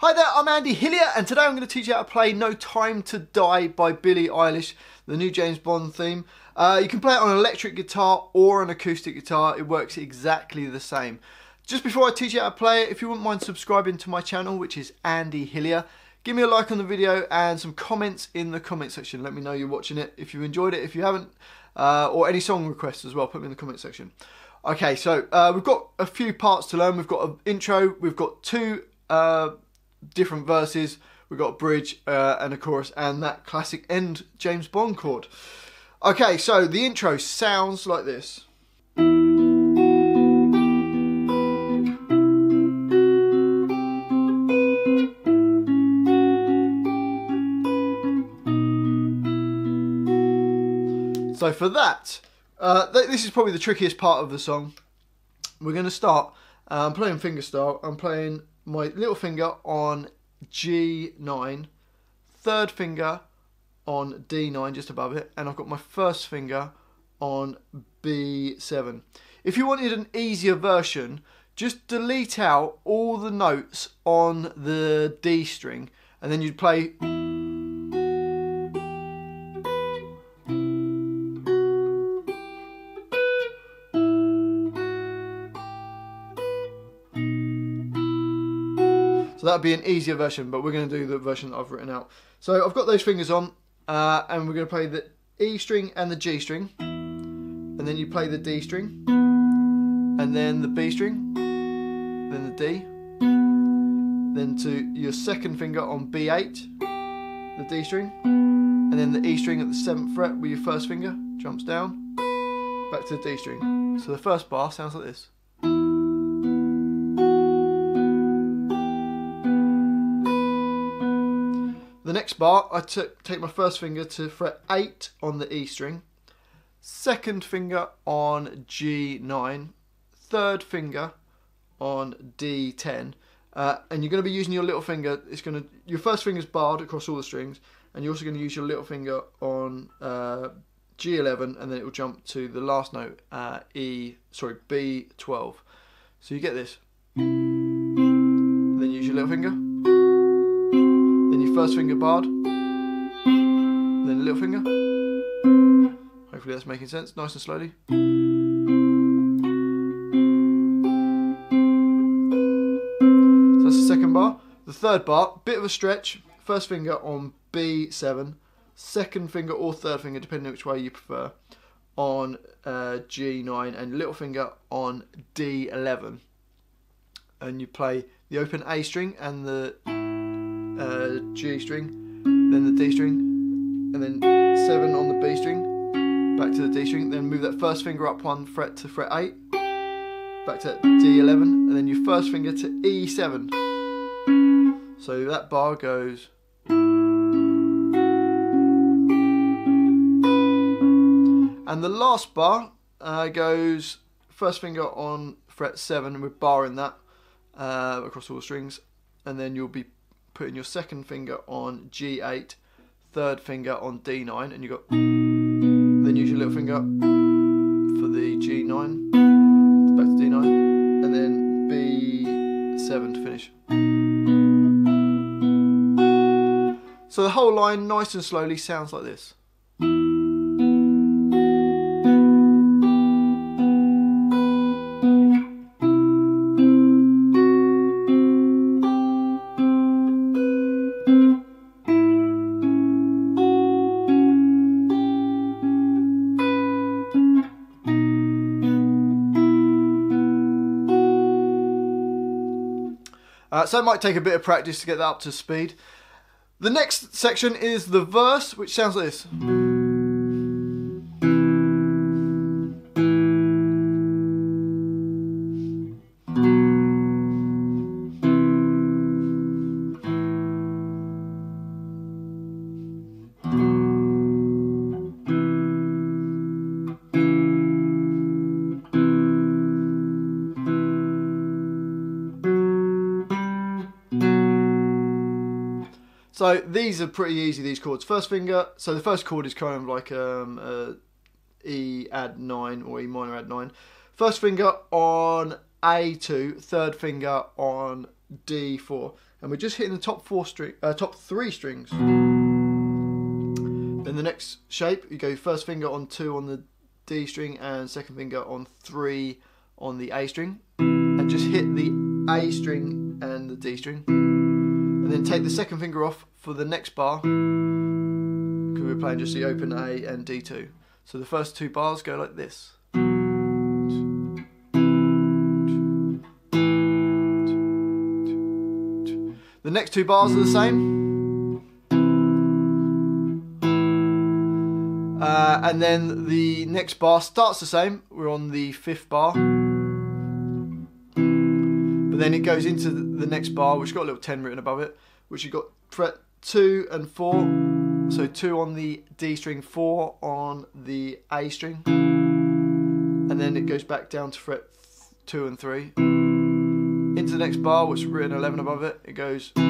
Hi there, I'm Andy Hillier, and today I'm going to teach you how to play No Time to Die by Billie Eilish, the new James Bond theme. You can play it on an electric guitar or an acoustic guitar. It works exactly the same. Just before I teach you how to play it, if you wouldn't mind subscribing to my channel, which is Andy Hillier, give me a like on the video and some comments in the comment section. Let me know you're watching it, if you enjoyed it, if you haven't, or any song requests as well, put me in the comment section. Okay, so we've got a few parts to learn. We've got an intro, we've got two different verses, we've got a bridge and a chorus, and that classic end James Bond chord. Okay, so the intro sounds like this. So for that, this is probably the trickiest part of the song. We're going to start, I'm playing fingerstyle, I'm playing my little finger on G9, third finger on D9 just above it, and I've got my first finger on B7. If you wanted an easier version, just delete out all the notes on the D string, and then you'd play. So that would be an easier version, but we're going to do the version that I've written out. So I've got those fingers on, and we're going to play the E string and the G string, and then you play the D string, and then the B string, then the D, then to your second finger on B8, the D string, and then the E string at the 7th fret with your first finger, jumps down, back to the D string. So the first bar sounds like this. The next bar, I take my first finger to fret 8 on the E string, second finger on G9, third finger on D10, and you're going to be using your little finger. Your first finger's barred across all the strings, and you're also going to use your little finger on G11, and then it will jump to the last note, B12. So you get this. Then use your little finger. First finger barred, then a little finger. Hopefully that's making sense, nice and slowly. So that's the second bar. The third bar, bit of a stretch, first finger on B7, second finger or third finger, depending on which way you prefer, on G9, and little finger on D11. And you play the open A string and the G string, then the D string, and then 7 on the B string, back to the D string, then move that first finger up 1 fret to fret 8, back to D11, and then your first finger to E7. So that bar goes. And the last bar goes first finger on fret 7 with bar in that across all the strings, and then you'll be putting your second finger on G8, third finger on D9, and you got, then use your little finger for the G9, back to D9, and then B7 to finish. So the whole line, nice and slowly, sounds like this. So it might take a bit of practice to get that up to speed. The next section is the verse, which sounds like this. So these are pretty easy, these chords. First finger, so the first chord is kind of like E add 9 or E minor add 9. First finger on A2, third finger on D4. and we're just hitting the top three strings. Then the next shape, you go first finger on 2 on the D string and second finger on 3 on the A string, and just hit the A string and the D string, and then take the second finger off for the next bar, because we're playing just the open A and D2. So the first 2 bars go like this. The next 2 bars are the same. And then the next bar starts the same. We're on the 5th bar. But then it goes into the next bar, which got a little 10 written above it, which you've got fret 2 and 4. So 2 on the D string, 4 on the A string. And then it goes back down to fret 2 and 3. Into the next bar, which is written 11 above it, it goes. So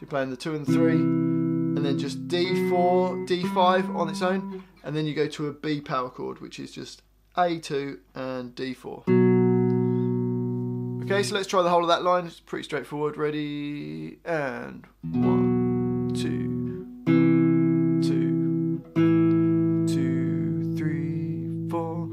you're playing the 2 and 3, and then just D4, D5 on its own, and then you go to a B power chord, which is just A2 and D4. Okay, so let's try the whole of that line. It's pretty straightforward. Ready, and 1, 2. 2, 3, 4.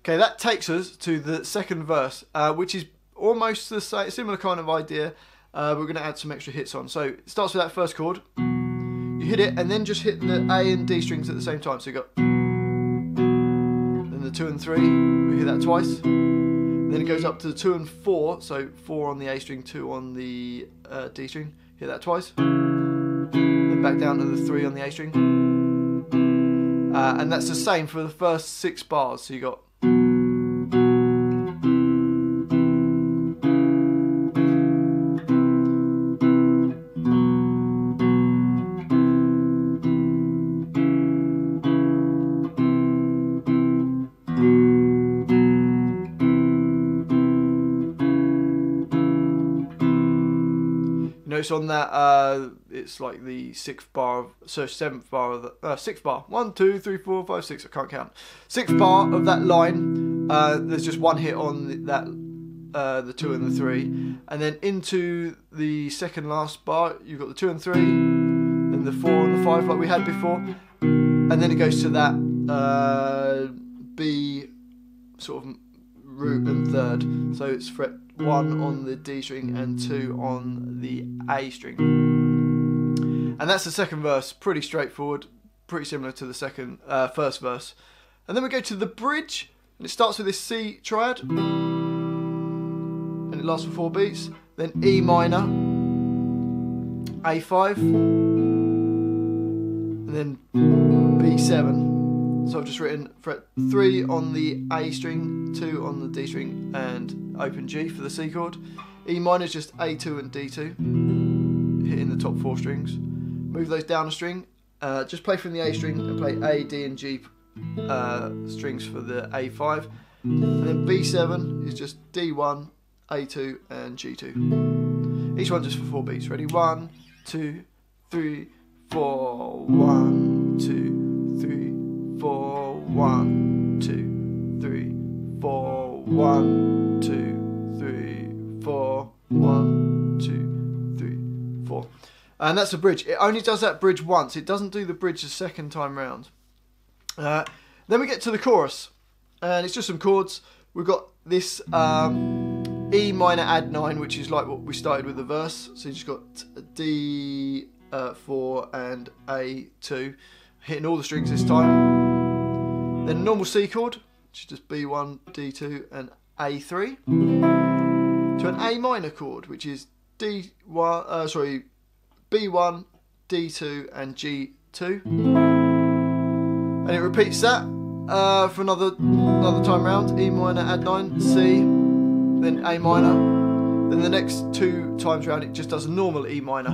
Okay, that takes us to the second verse, which is almost the same, similar kind of idea. We're going to add some extra hits on. So it starts with that first chord. You hit it, and then just hit the A and D strings at the same time. So you got then the 2 and 3. We hit that twice. Then it goes up to the 2 and 4. So 4 on the A string, 2 on the D string. Hit that twice. Then back down to the 3 on the A string. And that's the same for the first 6 bars. So you got. Notice on that, it's like the 6th bar, so 7th bar of the 6th bar. 1, 2, 3, 4, 5, 6. I can't count. 6th bar of that line. There's just one hit on that, the 2 and the 3, and then into the second last bar, you've got the 2 and 3, then the 4 and the 5 like we had before, and then it goes to that B sort of root and third. So it's fret 1 on the D string and 2 on the A string. And that's the second verse. Pretty straightforward, pretty similar to the first verse. And then we go to the bridge, and it starts with this C triad, and it lasts for 4 beats. Then E minor, A5, and then B7. So I've just written fret 3 on the A string, 2 on the D string, and open G for the C chord. E minor is just A2 and D2, hitting the top 4 strings. Move those down a string, just play from the A string and play A, D and G strings for the A5. And then B7 is just D1, A2 and G2. Each one just for 4 beats. Ready? 1, 2, 3, 4. 1, 2, 3, 4. 1, 2, 3, 4. 1, 2, 3, 4. 1, 2, 3, 4. And that's the bridge. It only does that bridge once. It doesn't do the bridge the second time round. Then we get to the chorus, and it's just some chords. We've got this E minor add 9, which is like what we started with the verse. So you just got D4 and A2, hitting all the strings this time. Then a normal C chord, which is just B1, D2 and A3, to an A minor chord, which is B1, D2 and G2. And it repeats that for another time round. E minor add 9, C, then A minor. Then the next 2 times round it just does a normal E minor.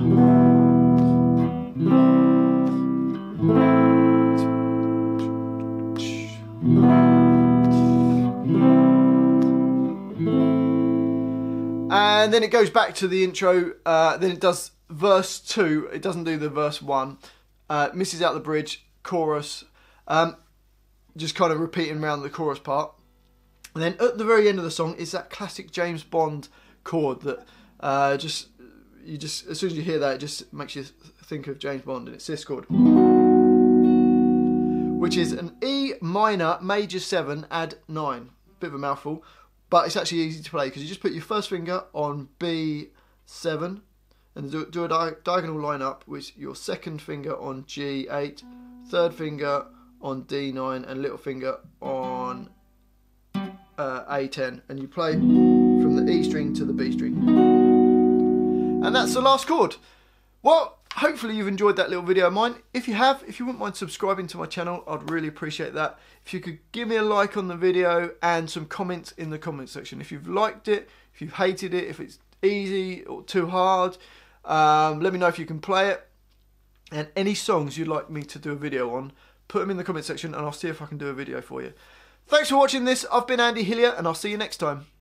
And then it goes back to the intro, then it does verse 2, it doesn't do the verse 1, misses out the bridge, chorus, just kind of repeating around the chorus part. And then at the very end of the song is that classic James Bond chord that as soon as you hear that, it just makes you think of James Bond, and it's this chord, which is an E minor major 7 add 9. Bit of a mouthful, but it's actually easy to play because you just put your first finger on B7 and do a diagonal line up with your second finger on G8, third finger on D9 and little finger on A10, and you play from the E string to the B string. And that's the last chord. Well, hopefully you've enjoyed that little video of mine. If you have, if you wouldn't mind subscribing to my channel, I'd really appreciate that. If you could give me a like on the video and some comments in the comment section. If you've liked it, if you've hated it, if it's easy or too hard, let me know if you can play it. And any songs you'd like me to do a video on, put them in the comment section and I'll see if I can do a video for you. Thanks for watching this. I've been Andy Hillier and I'll see you next time.